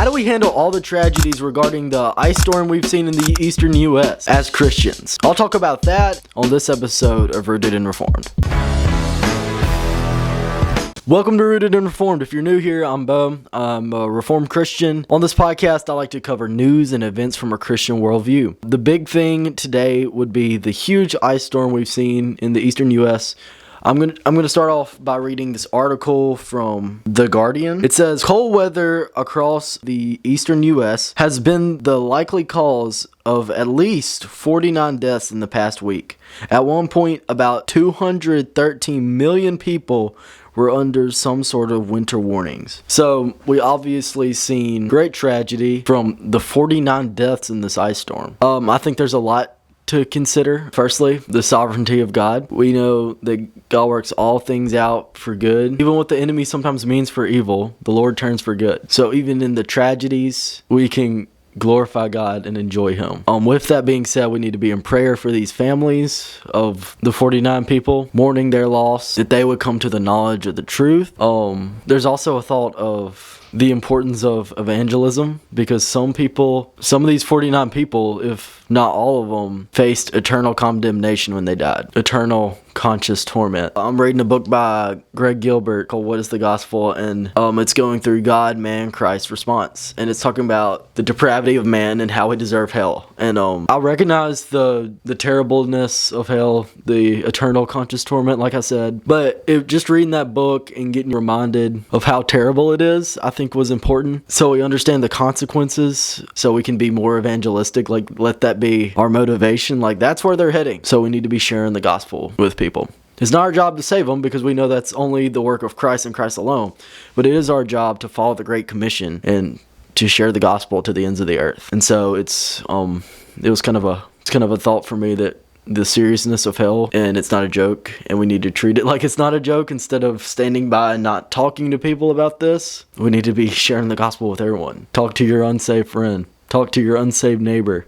How do we handle all the tragedies regarding the ice storm we've seen in the eastern U.S. as Christians? I'll talk about that on this episode of Rooted and Reformed. Welcome to Rooted and Reformed. If you're new here, I'm Bo. I'm a Reformed Christian. On this podcast, I like to cover news and events from a Christian worldview. The big thing today would be the huge ice storm we've seen in the eastern U.S. I'm gonna start off by reading this article from The Guardian. It says, cold weather across the eastern U.S. has been the likely cause of at least 49 deaths in the past week. At one point, about 213 million people were under some sort of winter warnings. So we obviously seen great tragedy from the 49 deaths in this ice storm. I think there's a lot to consider. Firstly, the sovereignty of God. We know that God works all things out for good. Even what the enemy sometimes means for evil, the Lord turns for good. So even in the tragedies, we can glorify God and enjoy Him. With that being said, we need to be in prayer for these families of the 49 people mourning their loss, that they would come to the knowledge of the truth. There's also a thought of the importance of evangelism, because some of these 49 people, if not all of them, faced eternal condemnation when they died. Eternal conscious torment. I'm reading a book by Greg Gilbert called What is the Gospel? And it's going through God, man, Christ response. And it's talking about the depravity of man and how we deserve hell. And I recognize the terribleness of hell, the eternal conscious torment, like I said. But just reading that book and getting reminded of how terrible it is, I think was important. So we understand the consequences, so we can be more evangelistic. Like, let that be our motivation. Like, that's where they're heading. So we need to be sharing the gospel with people. It's not our job to save them, because we know that's only the work of Christ and Christ alone. But it is our job to follow the Great Commission and to share the gospel to the ends of the earth. And so it was kind of a thought for me, that the seriousness of hell, and it's not a joke, and we need to treat it like it's not a joke. Instead of standing by and not talking to people about this, we need to be sharing the gospel with everyone. Talk to your unsaved friend. Talk to your unsaved neighbor.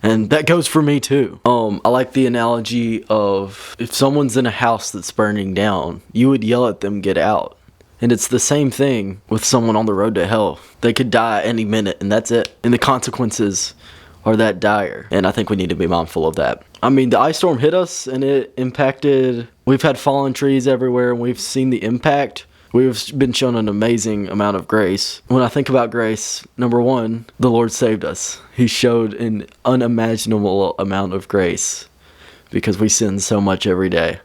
And that goes for me too. I like the analogy of, if someone's in a house that's burning down, you would yell at them, get out. And it's the same thing with someone on the road to hell. They could die any minute, and that's it. And the consequences are that dire. And I think we need to be mindful of that. I mean, the ice storm hit us, and it impacted, we've had fallen trees everywhere, and we've seen the impact. We've been shown an amazing amount of grace. When I think about grace, number one, the Lord saved us. He showed an unimaginable amount of grace, because we sin so much every day.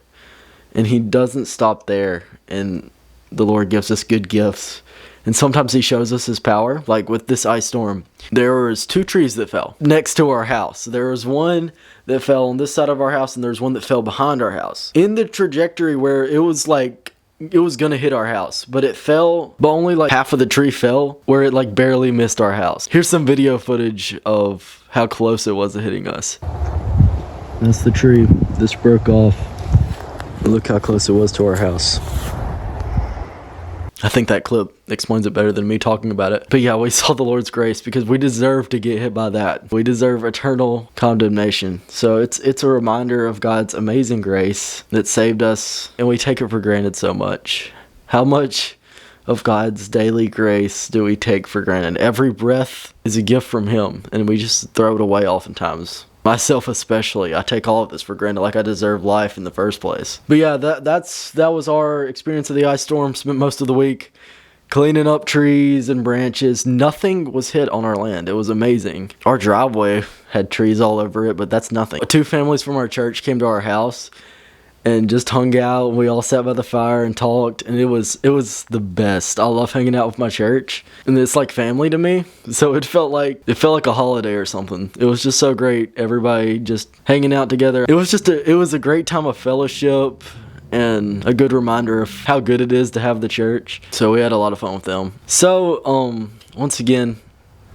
And He doesn't stop there, and the Lord gives us good gifts. And sometimes He shows us His power. Like with this ice storm, there was 2 trees that fell next to our house. There was one that fell on this side of our house, and there's one that fell behind our house. In the trajectory where it was gonna hit our house, but it fell, but only like half of the tree fell, where it like barely missed our house. Here's some video footage of how close it was to hitting us. That's the tree. This broke off. Look how close it was to our house. I think that clip explains it better than me talking about it. But yeah, we saw the Lord's grace, because we deserve to get hit by that. We deserve eternal condemnation. So it's a reminder of God's amazing grace that saved us, and we take it for granted so much. How much of God's daily grace do we take for granted? Every breath is a gift from Him, and we just throw it away oftentimes. Myself especially, I take all of this for granted, like I deserve life in the first place. But yeah, that was our experience of the ice storm. Spent most of the week cleaning up trees and branches. Nothing was hit on our land. It was amazing. Our driveway had trees all over it, but that's nothing. 2 families from our church came to our house and just hung out. We all sat by the fire and talked, and it was the best. I love hanging out with my church, and it's like family to me. So it felt like a holiday or something. It was just so great. Everybody just hanging out together. It was a great time of fellowship and a good reminder of how good it is to have the church. So we had a lot of fun with them. So once again,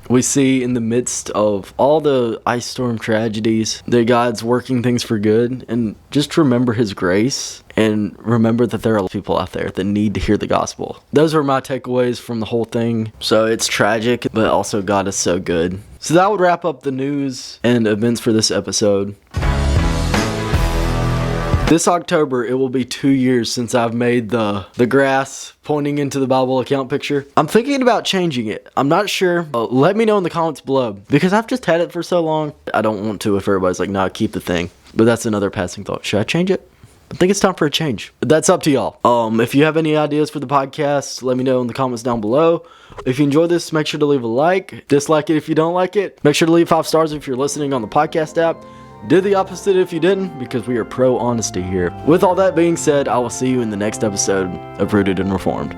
we see in the midst of all the ice storm tragedies that God's working things for good, and just remember His grace, and remember that there are people out there that need to hear the gospel. Those are my takeaways from the whole thing. So it's tragic, but also God is so good. So that would wrap up the news and events for this episode. This October, it will be 2 years since I've made the grass pointing into the Bible account picture. I'm thinking about changing it. I'm not sure. Let me know in the comments below, because I've just had it for so long. I don't want to if everybody's like, nah, keep the thing. But that's another passing thought. Should I change it? I think it's time for a change. That's up to y'all. If you have any ideas for the podcast, let me know in the comments down below. If you enjoy this, make sure to leave a like. Dislike it if you don't like it. Make sure to leave 5 stars if you're listening on the podcast app. Do the opposite if you didn't, because we are pro honesty here. With all that being said, I will see you in the next episode of Rooted and Reformed.